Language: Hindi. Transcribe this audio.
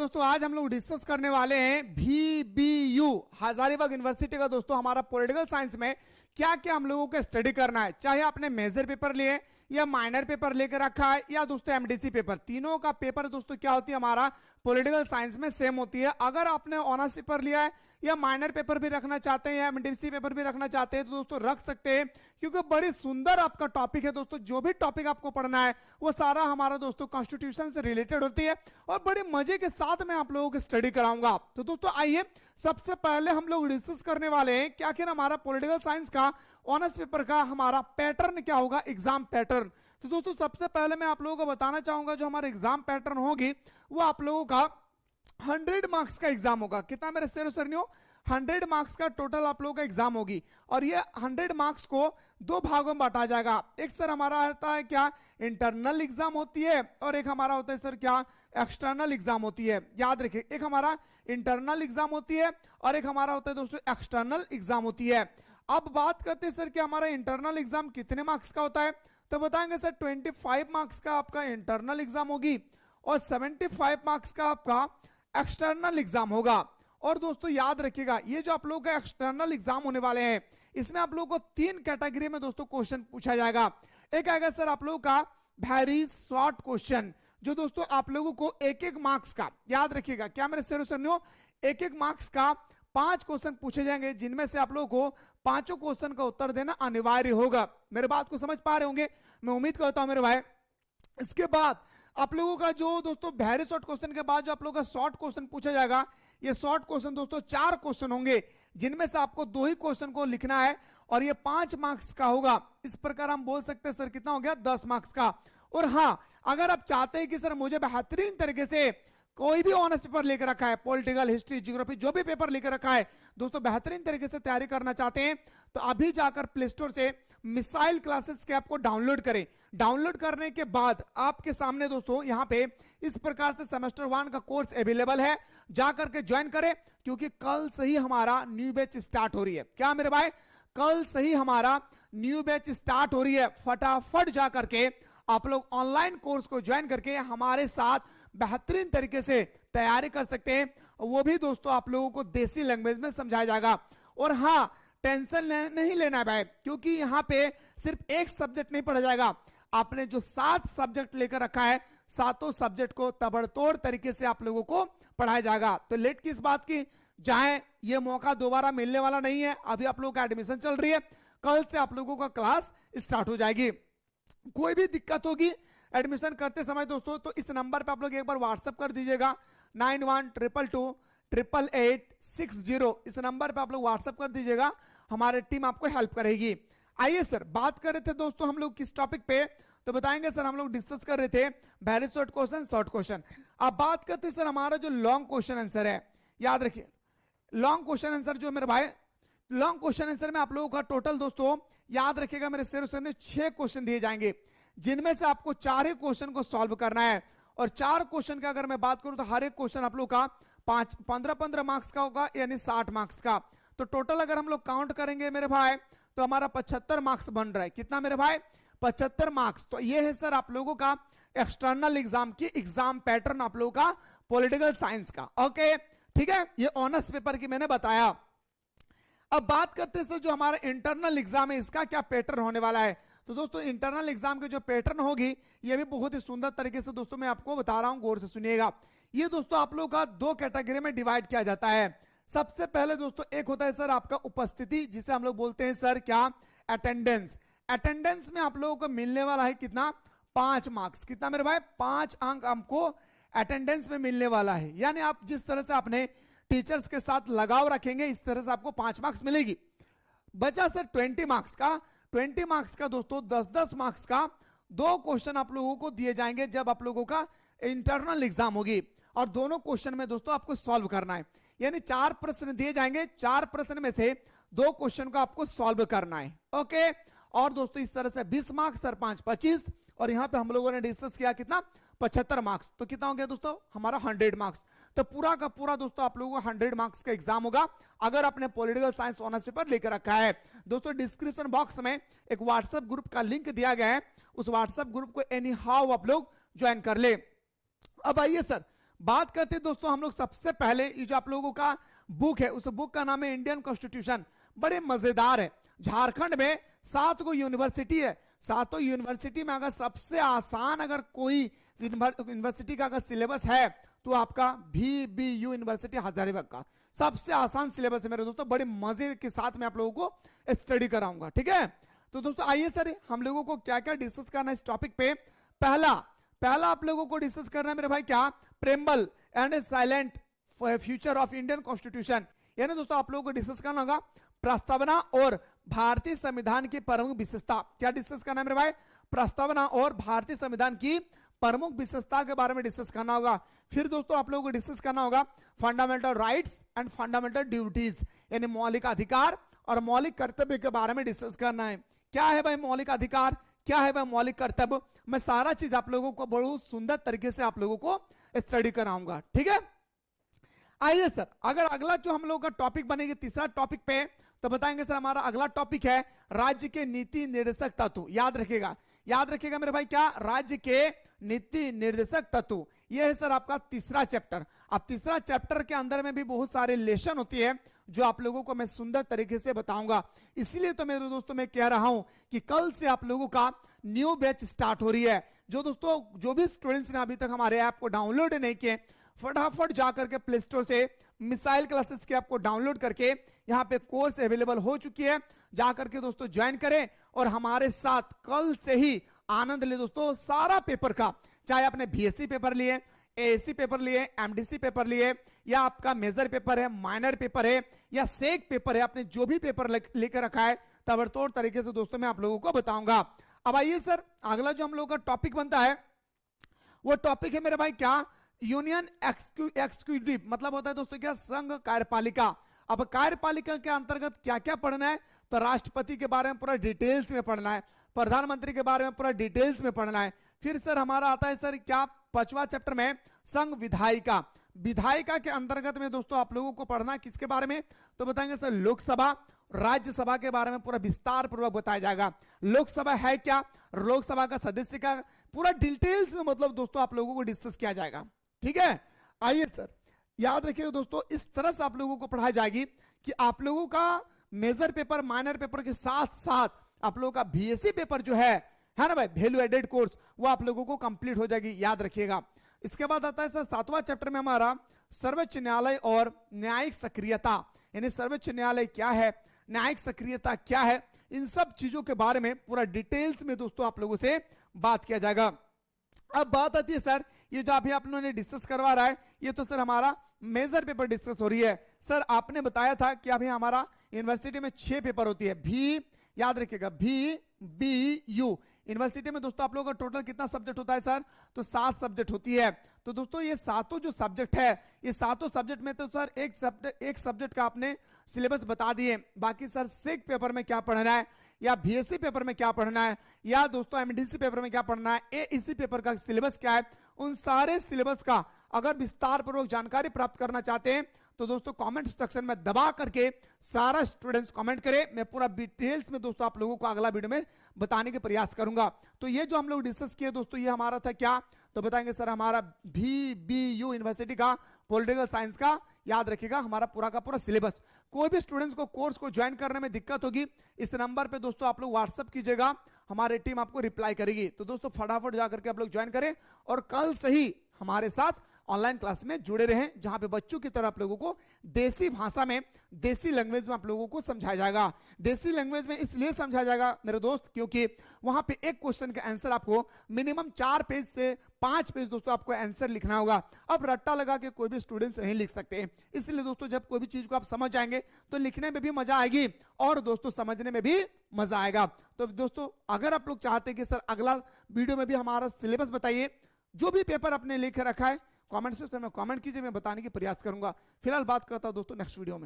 दोस्तों आज हम लोग डिस्कस करने वाले हैं VBU हजारीबाग यूनिवर्सिटी का दोस्तों हमारा पॉलिटिकल साइंस में क्या क्या हम लोगों को स्टडी करना है, चाहे आपने मेजर पेपर लिए या माइनर पेपर लेकर रखा है या दोस्तों एमडीसी पेपर, तीनों का पेपर दोस्तों क्या होती है हमारा पॉलिटिकल साइंस में सेम होती है। अगर आपने ऑनर्स पेपर लिया है या माइनर पेपर भी रखना चाहते हैं या एमडीसी पेपर भी रखना चाहते हैं तो दोस्तों रख सकते हैं, क्योंकि बड़ी सुंदर आपका टॉपिक है दोस्तों। जो भी टॉपिक आपको पढ़ना है वो सारा हमारा दोस्तों कॉन्स्टिट्यूशन से रिलेटेड होती है और बड़े मजे के साथ मैं आप लोगों को स्टडी कराऊंगा। तो दोस्तों आइए सबसे पहले हम लोग डिस्कस करने वाले हैं क्या क्या हमारा पॉलिटिकल साइंस का ऑनर्स पेपर का हमारा पैटर्न क्या होगा, एग्जाम पैटर्न। तो दोस्तों सबसे पहले मैं आप लोगों को बताना चाहूंगा जो हमारा एग्जाम पैटर्न होगी वो आप लोगों का 100 मार्क्स का एग्जाम होगा। कितना मेरे सरनियों, 100 मार्क्स का टोटल आप लोगों का एग्जाम होगी और ये 100 मार्क्स को दो भागों में बांटा जाएगा। एक सर हमारा आता है क्या इंटरनल एग्जाम होती है और एक हमारा होता है सर क्या एक्सटर्नल एग्जाम होती है। याद रखिए, एक हमारा इंटरनल एग्जाम होती है और एक हमारा होता है दोस्तों एक्सटर्नल एग्जाम होती है। अब बात करते हैं सर कि हमारा इंटरनल एग्जाम कितने मार्क्स का होता है, तो बताएंगे सर 25 मार्क्स का आपका इंटरनल एग्जाम होगी और 75 मार्क्स का आपका एक्सटर्नल एग्जाम होगा। और दोस्तों याद रखिएगा ये जो आप लोगों का एक्सटर्नल एग्जाम होने वाले हैं इसमें आप लोगों को 3 कैटेगरी में दोस्तों क्वेश्चन पूछा जाएगा। एक आएगा सर आप लोगों का वेरी शॉर्ट क्वेश्चन जो दोस्तों आप लोगों को एक एक मार्क्स का, याद रखिएगा क्या मेरे सरनियों, एक एक मार्क्स का 5 क्वेश्चन पूछे जाएंगे जिनमें से आप लोगों को पांचों क्वेश्चन का उत्तर देना अनिवार्य होगा। मेरे बात को समझ पा रहे होंगे, मैं उम्मीद करता हूं मेरे भाई। इसके बाद आप लोगों का जो दोस्तों वेरी शॉर्ट क्वेश्चन के बाद जो आप लोगों का शॉर्ट क्वेश्चन पूछा जाएगा, ये शॉर्ट क्वेश्चन दोस्तों 4 क्वेश्चन होंगे जिनमें से आपको 2 ही क्वेश्चन को लिखना है और ये 5 मार्क्स का होगा। इस प्रकार हम बोल सकते हैं सर कितना हो गया 10 मार्क्स का। और हाँ, अगर आप चाहते हैं कि सर मुझे बेहतरीन तरीके से कोई भी ऑनर्स पेपर लेकर रखा है, पॉलिटिकल, हिस्ट्री, ज्योग्राफी, जो भी पेपर लेकर रखा है दोस्तों बेहतरीन तरीके से तैयारी करना चाहते हैं तो अभी जाकर प्ले स्टोर से मिसाइल क्लासेस के ऐप को डाउनलोड करें। डाउनलोड करने के बाद आपके सामने दोस्तों यहाँ पे इस प्रकार से सेमेस्टर 1 का कोर्स अवेलेबल है, जाकर के ज्वाइन करें क्योंकि कल से ही हमारा न्यू बैच स्टार्ट हो रही है। क्या मेरे भाई, कल से ही हमारा न्यू बैच स्टार्ट हो रही है। फटाफट जाकर के आप लोग ऑनलाइन कोर्स को ज्वाइन करके हमारे साथ बेहतरीन तरीके से तैयारी कर सकते हैं, वो भी दोस्तों आप लोगों को देसी लैंग्वेज में समझाया जाएगा। और हाँ, टेंशन नहीं लेना है भाई, क्योंकि यहाँ पे सिर्फ एक सब्जेक्ट नहीं पढ़ा जाएगा। आपने जो 7 सब्जेक्ट लेकर रखा है, सातों सब्जेक्ट को तबड़तोड़ तरीके से आप लोगों को पढ़ाया जाएगा। तो लेट किस बात की जाए, ये मौका दोबारा मिलने वाला नहीं है। अभी आप लोगों का एडमिशन चल रही है, कल से आप लोगों का क्लास स्टार्ट हो जाएगी। कोई भी दिक्कत होगी एडमिशन करते समय दोस्तों तो इस नंबर पे आप लोग एक बार व्हाट्सएप कर दीजिएगा 9122288660। इस नंबर पे आप लोग व्हाट्सएप कर दीजिएगा, हमारी टीम आपको हेल्प करेगी। आइए सर, बात कर रहे थे दोस्तों हम लोग किस टॉपिक पे, तो बताएंगे सर हम लोग डिस्कस कर रहे थे very short question, short question. अब बात करते हैं सर हमारा जो लॉन्ग क्वेश्चन आंसर है। याद रखिए लॉन्ग क्वेश्चन आंसर जो मेरे भाई, लॉन्ग क्वेश्चन आंसर में आप लोगों का टोटल दोस्तों याद रखिएगा मेरे सर ने 6 क्वेश्चन दिए जाएंगे जिनमें से आपको 4 ही क्वेश्चन को सॉल्व करना है। और 4 क्वेश्चन का अगर मैं बात करूं तो हर एक क्वेश्चन आप लोग का 15-15 मार्क्स का होगा, यानी 60 मार्क्स का। तो टोटल अगर हम लोग काउंट करेंगे मेरे भाई तो हमारा 75 मार्क्स बन रहा है। कितना मेरे भाई, 75 मार्क्स। तो ये है सर आप लोगों का एक्सटर्नल एग्जाम की एग्जाम पैटर्न आप लोगों का पॉलिटिकल साइंस का। ओके ठीक है, ये ऑनर्स पेपर की मैंने बताया। अब बात करते हैं सर जो हमारा इंटरनल एग्जाम है इसका क्या पैटर्न होने वाला है। तो दोस्तों इंटरनल एग्जाम के जो पैटर्न होगी ये भी बहुत ही सुंदर तरीके से दोस्तों मैं आपको बता रहा हूं, गौर से सुनिएगा। ये दोस्तों आप लोगों का 2 कैटेगरी में डिवाइड किया जाता है। सबसे पहले दोस्तों एक होता है सर आपका उपस्थिति, जिसे हम लोग बोलते हैं सर क्या अटेंडेंस। अटेंडेंस में आप लोगों को मिलने वाला है कितना, 5 मार्क्स। कितना मेरे भाई, 5 अंक हमको अटेंडेंस में मिलने वाला है। यानी आप जिस तरह से अपने टीचर्स के साथ लगाव रखेंगे इस तरह से आपको 5 मार्क्स मिलेगी। बचा सर 20 मार्क्स का। 20 मार्क्स का दोस्तों 10-10 मार्क्स का 2 क्वेश्चन आप लोगों को दिए जाएंगे जब आप लोगों का इंटरनल एग्जाम होगी। और दोनों क्वेश्चन में दोस्तों आपको सॉल्व करना है, यानी 4 प्रश्न दिए जाएंगे, 4 प्रश्न में से 2 क्वेश्चन को आपको सॉल्व करना है। ओके, और दोस्तों इस तरह से 20 मार्क्स सर 5 25, और यहां पे हम लोगों ने डिस्कस किया कितना 75 मार्क्स। तो कितना हो गया दोस्तों हमारा 100 मार्क्स। तो पूरा का पूरा दोस्तों आप लोगों को 100 मार्क्स का एग्जाम होगा अगर आपने पॉलिटिकल साइंस ऑनर्स पेपर लेकर रखा है। दोस्तों डिस्क्रिप्शन बॉक्स में एक व्हाट्सएप ग्रुप का लिंक दिया गया है, उस व्हाट्सएप ग्रुप को एनी हाउ आप लोग ज्वाइन कर ले। अब आइए सर बात करते हैं दोस्तों हम लोग सबसे पहले, ये जो आप लोगों का बुक है उस बुक का नाम है इंडियन कॉन्स्टिट्यूशन। बड़े मजेदार है। झारखंड में 7 गो यूनिवर्सिटी है, 7 यूनिवर्सिटी में अगर सबसे आसान अगर कोई यूनिवर्सिटी का अगर सिलेबस है तो आपका VBU यूनिवर्सिटी हजारीबाग का सबसे आसान सिलेबस है मेरे दोस्तों। बड़े मजे के साथ में आप लोगों को स्टडी कराऊंगा, ठीक है। तो दोस्तों आइए सर हम लोगों को क्या क्या डिस्कस करना है इस टॉपिक पे। पहला आप लोगों को डिस्कस करना है मेरे भाई क्या, preamble and silent future of Indian constitution. यानी दोस्तों आप लोगों को डिस्कस करना होगा प्रस्तावना और भारतीय संविधान की प्रमुख विशेषता। क्या डिस्कस करना है मेरे भाई, प्रस्तावना और भारतीय संविधान की प्रमुख विशेषता के बारे में डिस्कस करना होगा। फिर दोस्तों आप लोगों को डिस्कस करना होगा fundamental rights and fundamental duties, यानी मौलिक अधिकार और मौलिक कर्तव्य के बारे में डिस्कस करना है। क्या है भाई मौलिक अधिकार, क्या है भाई मौलिक कर्तव्य, मैं सारा चीज आप लोगों को बहुत सुंदर तरीके से आप लोगों को स्टडी कराऊंगा, ठीक है। आइए सर अगर अगला जो हम लोग का टॉपिक बनेगा तीसरा टॉपिक पे, तो बताएंगे सर हमारा अगला टॉपिक है राज्य के नीति निर्देशक तत्व। याद रखिएगा मेरे भाई क्या, राज्य के नीति निर्देशक तत्व, यह है सर आपका तीसरा चैप्टर। अब तीसरा चैप्टर के अंदर में भी बहुत सारे लेसन होती है जो आप लोगों को मैं सुंदर तरीके से बताऊंगा। इसीलिए तो मेरे दोस्तों मैं कह रहा हूं कि कल से आप लोगों का न्यू बैच स्टार्ट हो रही है। जो भी स्टूडेंट्स ने अभी तक हमारे ऐप को डाउनलोड नहीं किए, फटाफट जाकर के प्ले स्टोर से मिसाइल क्लासेस के ऐप को डाउनलोड करके यहाँ पे कोर्स अवेलेबल हो चुकी है, जाकर के दोस्तों ज्वाइन करें और हमारे साथ कल से ही आनंद ले दोस्तों सारा पेपर का। चाहे आपने BSc पेपर लिए, ASc पेपर लिए, MDC पेपर लिए, या आपका मेजर पेपर है, माइनर पेपर है, या सेक पेपर है, आपने जो भी पेपर लेकर रखा है ताबड़तोड़ तरीके से दोस्तों मैं आप लोगों को बताऊंगा। अब आइए सर अगला जो हम लोगों का टॉपिक बनता है वो टॉपिक है मेरे भाई क्या, यूनियन एक्सिक्यूटिव, मतलब होता है दोस्तों क्या, संघ कार्यपालिका। अब कार्यपालिका के अंतर्गत क्या क्या पढ़ना है, तो राष्ट्रपति के बारे में पूरा डिटेल्स में पढ़ना है, प्रधानमंत्री के बारे में पूरा डिटेल्स में पढ़ना है। फिर सर हमारा आता है सर क्या, 5वां चैप्टर में संघ विधायिका। विधायिका के अंतर्गत में दोस्तों आप लोगों को पढ़ना किसके बारे में, तो बताएंगे सर लोकसभा राज्यसभा के बारे में पूरा विस्तार पूर्वक बताया जाएगा। लोकसभा है क्या, लोकसभा का सदस्य का पूरा डिटेल्स में मतलब दोस्तों आप लोगों को डिस्कस किया जाएगा, ठीक है। आइए सर याद रखिएगा दोस्तों इस तरह से आप लोगों को पढ़ाई जाएगी कि आप लोगों का मेजर पेपर माइनर पेपर के साथ साथ आप लोगों का BSc पेपर जो है ना भाई, वैल्यू एडेड कोर्स, वो आप लोगों को कंप्लीट हो जाएगी, याद रखिएगा। इसके बाद आता है सर 7वां चैप्टर में हमारा सर्वोच्च न्यायालय और न्यायिक सक्रियता, यानी सर्वोच्च न्यायालय क्या है, न्यायिक सक्रियता क्या है, इन सब चीजों के बारे में पूरा डिटेल्स में दोस्तों आप लोगों से बात किया जाएगा। अब बात आती है सर ये जो अभी आप लोगों ने डिस्कस करवा रहा है, ये तो सर हमारा मेजर पेपर डिस्कस हो रही है। सर आपने बताया था कि अभी हमारा यूनिवर्सिटी में 6 पेपर होती है, याद रखिएगा VBU यूनिवर्सिटी में दोस्तों आप लोगों का टोटल कितना सब्जेक्ट होता है सर, तो 7 सब्जेक्ट होती है। तो दोस्तों ये सातों जो सब्जेक्ट है, ये सातों सब्जेक्ट में तो सर एक सब्जेक्ट का आपने सिलेबस बता दिए, बाकी सर सेक पेपर में क्या पढ़ना है, या BSc पेपर में क्या पढ़ना है, या दोस्तों MDC पेपर में क्या पढ़ना है, AEC पेपर का सिलेबस क्या है, उन सारे सिलेबस का अगर विस्तार पूर्वक जानकारी प्राप्त करना चाहते हैं तो दोस्तों कमेंट सेक्शन में दबा करके सारा स्टूडेंट्स कमेंट करें, मैं पूरा डिटेल्स में दोस्तों आप लोगों को अगला वीडियो में बताने के प्रयास करूंगा। तो ये जो हम लोग डिस्कस किए दोस्तों ये हमारा था क्या, तो बताएंगे सर हमारा VBU यूनिवर्सिटी का पॉलिटिकल साइंस का, याद रखिएगा हमारा पूरा का पूरा सिलेबस। कोई भी स्टूडेंट्स को कोर्स को ज्वाइन करने में दिक्कत होगी इस नंबर पे दोस्तों आप लोग व्हाट्सअप कीजिएगा, हमारी टीम आपको रिप्लाई करेगी। तो दोस्तों फटाफट जाकर के आप लोग ज्वाइन करें और कल से ही हमारे साथ ऑनलाइन क्लास में जुड़े रहें, जहां पे बच्चों की तरह आप लोगों को देसी भाषा में, देसी लैंग्वेज में आप लोगों को समझाया जाएगा। देसी लैंग्वेज में इसलिए समझाया जाएगा मेरे दोस्त क्योंकि वहां पे एक क्वेश्चन का आंसर आपको मिनिमम 4 पेज से 5 पेज दोस्तों आपको आंसर लिखना होगा। अब रट्टा लगा के कोई भी स्टूडेंट्स नहीं लिख सकते, इसलिए दोस्तों जब कोई भी चीज को आप समझ जाएंगे तो लिखने में भी मजा आएगी और दोस्तों समझने में भी मजा आएगा। तो दोस्तों अगर आप लोग चाहते हैं कि सर अगला वीडियो में भी हमारा सिलेबस बताइए, जो भी पेपर आपने लिख रखा है कमेंट सेक्शन में कमेंट कीजिए, मैं बताने की प्रयास करूंगा। फिलहाल बात करता हूं दोस्तों नेक्स्ट वीडियो में।